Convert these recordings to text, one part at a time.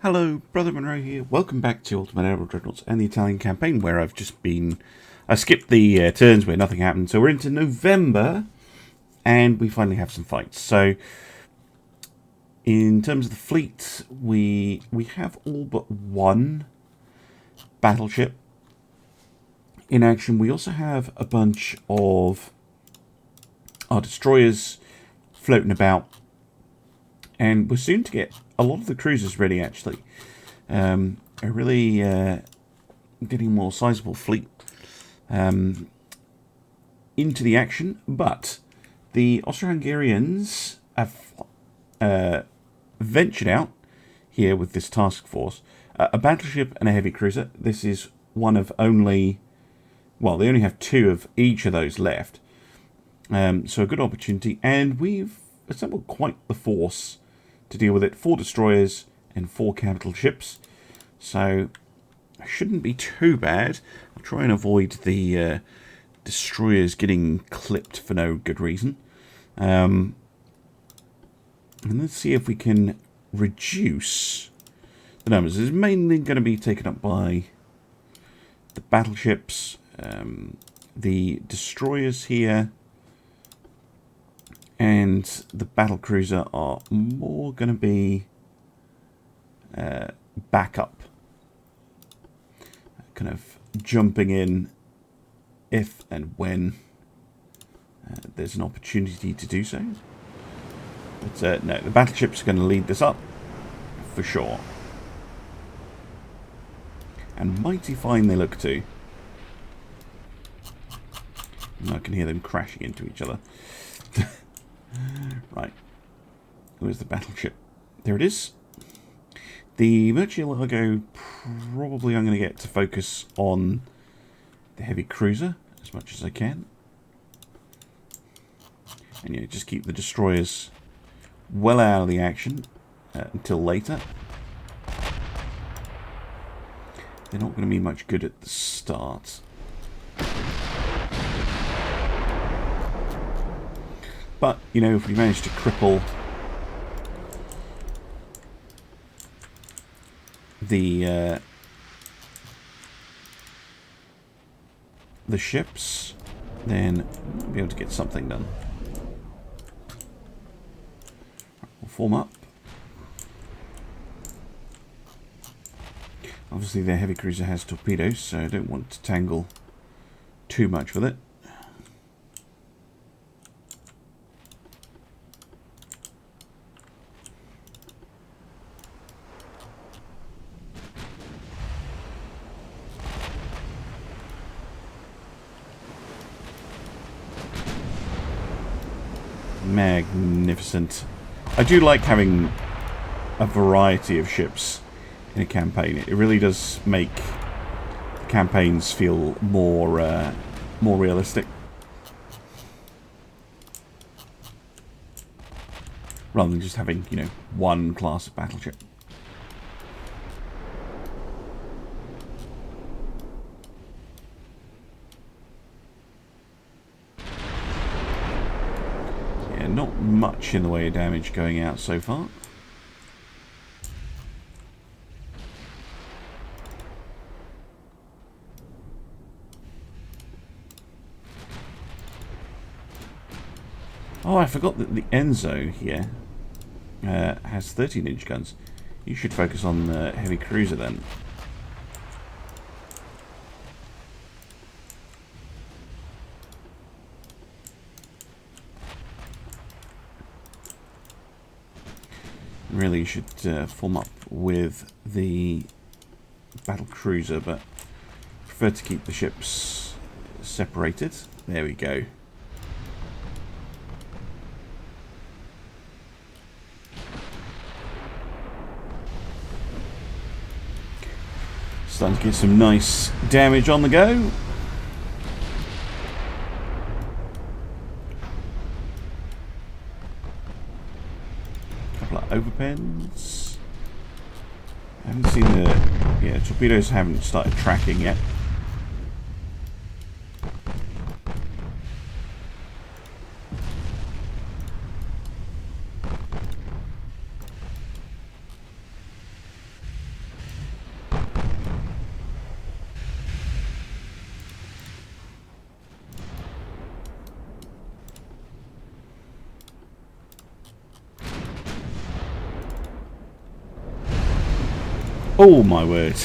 Hello, Brother Monroe here. Welcome back to Ultimate Admiral Dreadnoughts and the Italian campaign, where I've just been... I skipped the turns where nothing happened, so we're into November, and we finally have some fights. So, in terms of the fleet, we have all but one battleship in action. We also have a bunch of our destroyers floating about, and we're soon to get a lot of the cruisers ready, actually. A really getting a more sizable fleet into the action, but the Austro-Hungarians have ventured out here with this task force. A battleship and a heavy cruiser. This is one of only... Well, they only have two of each of those left. So a good opportunity, and we've assembled quite the force to deal with it. 4 destroyers and 4 capital ships, so shouldn't be too bad. I'll try and avoid the destroyers getting clipped for no good reason. And let's see if we can reduce the numbers. It's mainly going to be taken up by the battleships, the destroyers here, and the battle cruiser are more going to be backup, kind of jumping in if and when there's an opportunity to do so. But no, the battleships are going to lead this up for sure, and mighty fine they look too. And I can hear them crashing into each other. Right, where's the battleship? There it is. The Murcielago, probably I'm going to get to focus on the heavy cruiser as much as I can. And yeah, just keep the destroyers well out of the action until later. They're not going to be much good at the start. But, you know, if we manage to cripple the ships, then we'll be able to get something done. We'll form up. Obviously their heavy cruiser has torpedoes, so I don't want to tangle too much with it. Magnificent. I do like having a variety of ships in a campaign. It really does make campaigns feel more realistic, rather than just having, you know, one class of battleship. Not much in the way of damage going out so far. Oh, I forgot that the Enzo here has 13-inch guns. You should focus on the heavy cruiser then. Really should form up with the battle cruiser, but prefer to keep the ships separated. There we go. Starting to get some nice damage on the go. Overpens. I haven't seen the... Yeah, torpedoes haven't started tracking yet. Oh my word.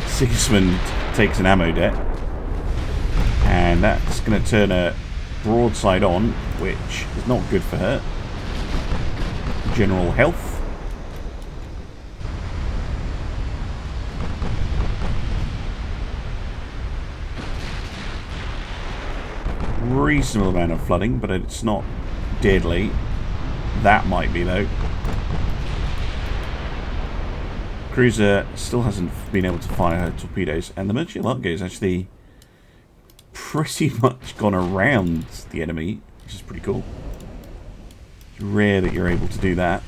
Sigismund takes an ammo debt. And that's going to turn her broadside on, which is not good for her general health. Reasonable amount of flooding, but it's not deadly. That might be, though. Cruiser still hasn't been able to fire her torpedoes, and the Merchant Largo is actually pretty much gone around the enemy, which is pretty cool. It's rare that you're able to do that.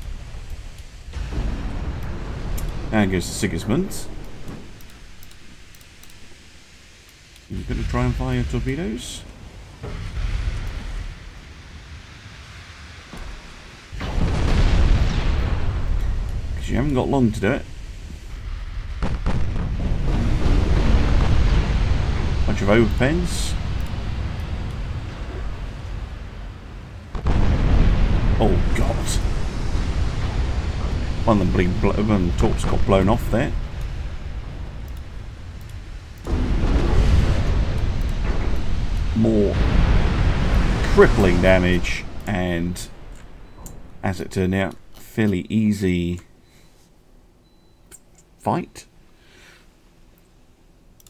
And goes to Sigismund. You're going to try and fire your torpedoes? Because you haven't got long to do it. Bunch of overpens. Oh god. One of them torps got blown off there. More crippling damage, and as it turned out, fairly easy fight.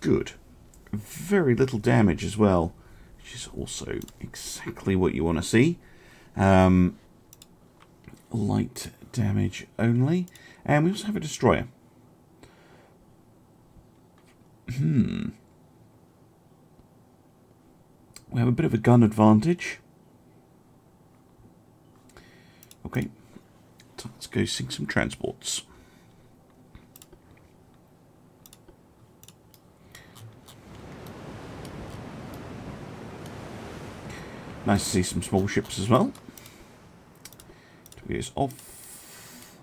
Good. Very little damage as well, which is also exactly what you want to see. Light damage only. And we also have a destroyer. We have a bit of a gun advantage. Okay, so let's go sink some transports. Nice to see some small ships as well. Torpedoes off.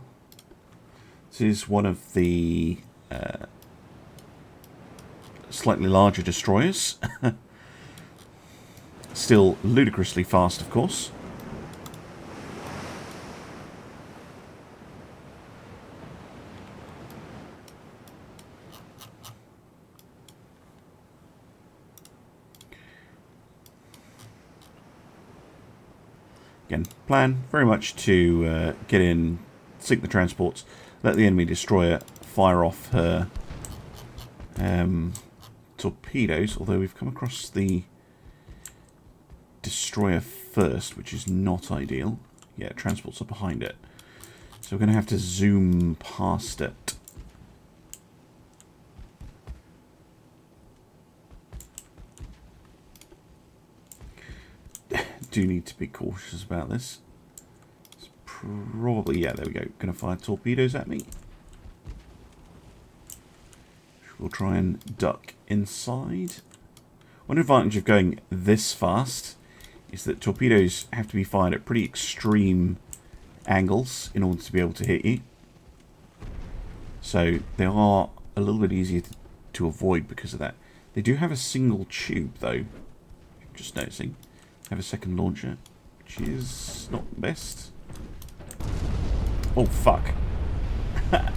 This is one of the slightly larger destroyers. Still ludicrously fast, of course. Again, plan very much to get in, sink the transports, let the enemy destroyer fire off her torpedoes, although we've come across the destroyer first, which is not ideal. Yeah, transports are behind it. So we're going to have to zoom past it. Do need to be cautious about this. It's probably, yeah, there we go. Going to fire torpedoes at me. We'll try and duck inside. One advantage of going this fast is that torpedoes have to be fired at pretty extreme angles in order to be able to hit you. So they are a little bit easier to avoid because of that. They do have a single tube, though. Just noticing. Have a second launcher, which is not the best. Oh, fuck.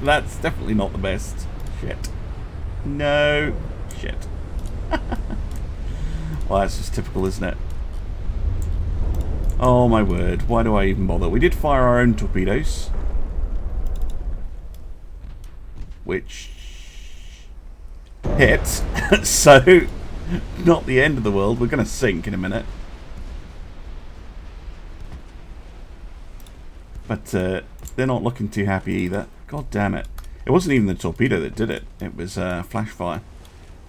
That's definitely not the best. Shit. No. Shit. Well, that's just typical, isn't it? Oh, my word. Why do I even bother? We did fire our own torpedoes. Which hit. So, not the end of the world. We're going to sink in a minute. But they're not looking too happy either. God damn it. It wasn't even the torpedo that did it. It was flash fire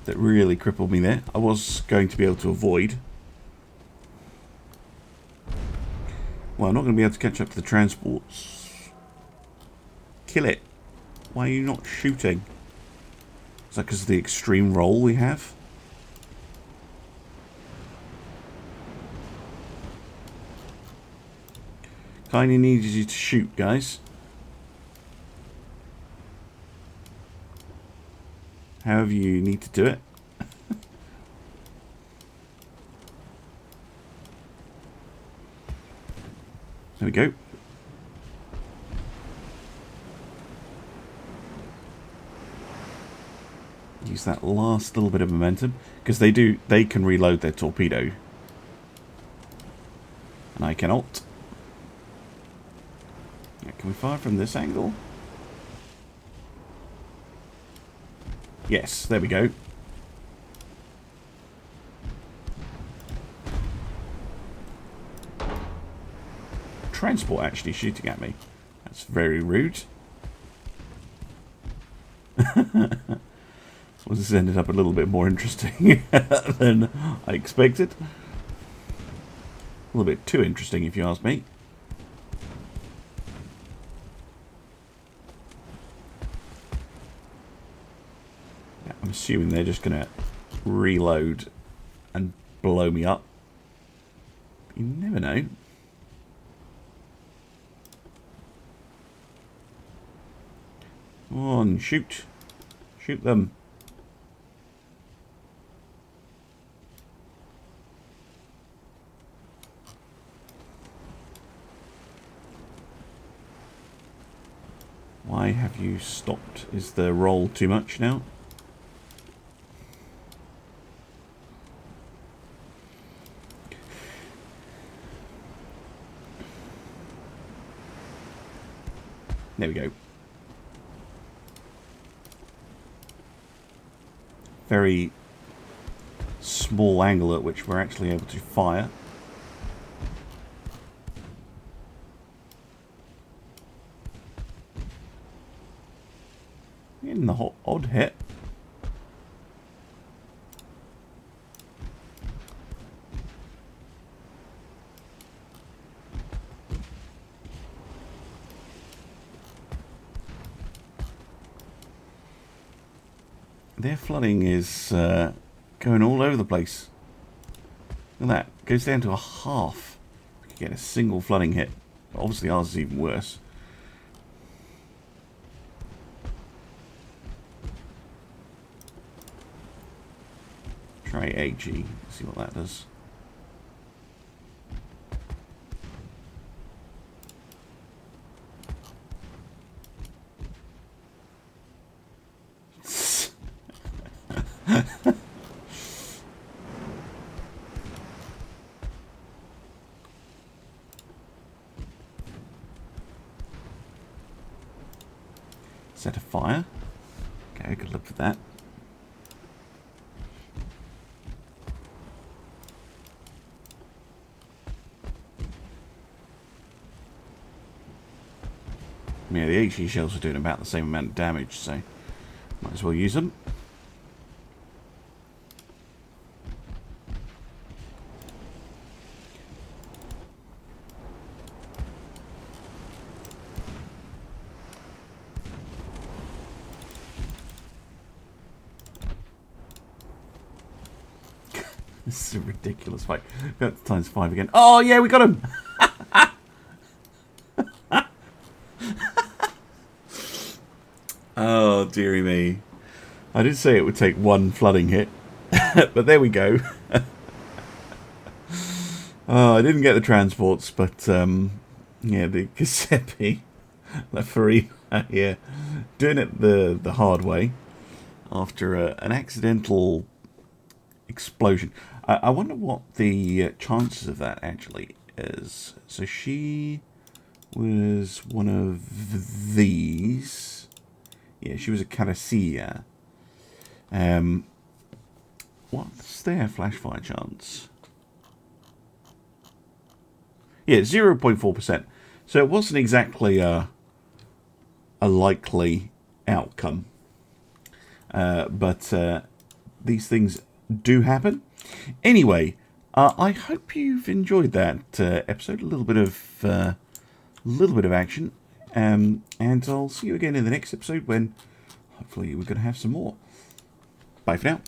that really crippled me there. I was going to be able to avoid. Well, I'm not going to be able to catch up to the transports. Kill it. Why are you not shooting? Is that because of the extreme roll we have? Kinda needs you to shoot, guys. However you need to do it. There we go. Use that last little bit of momentum, because they can reload their torpedo. And I cannot. Yeah, can we fire from this angle? Yes, there we go. Transport actually shooting at me. That's very rude. So this ended up a little bit more interesting than I expected. A little bit too interesting, if you ask me. Yeah, I'm assuming they're just going to reload and blow me up. You never know. Come on, shoot. Shoot them. Why have you stopped? Is the roll too much now? There we go. Very small angle at which we're actually able to fire. In the odd hit. Their flooding is going all over the place. Look at that. Goes down to a half. We can get a single flooding hit. But obviously ours is even worse. Try AG. See what that does. Set a fire. Okay, good luck with that. Yeah, the HE shells are doing about the same amount of damage, so might as well use them. This is a ridiculous fight. Go to ×5 again. Oh yeah, we got him! Oh, dearie me. I did say it would take one flooding hit, but there we go. Oh, I didn't get the transports, but yeah, the Giuseppe, La Farina here, doing it the hard way after an accidental explosion. I wonder what the chances of that actually is. So she was one of these. Yeah, she was a Carassia. What's their flash fire chance? Yeah, 0.4%. So it wasn't exactly a likely outcome. But these things do happen. Anyway, I hope you've enjoyed that episode. A little bit of action. And I'll see you again in the next episode when hopefully we're going to have some more. Bye for now.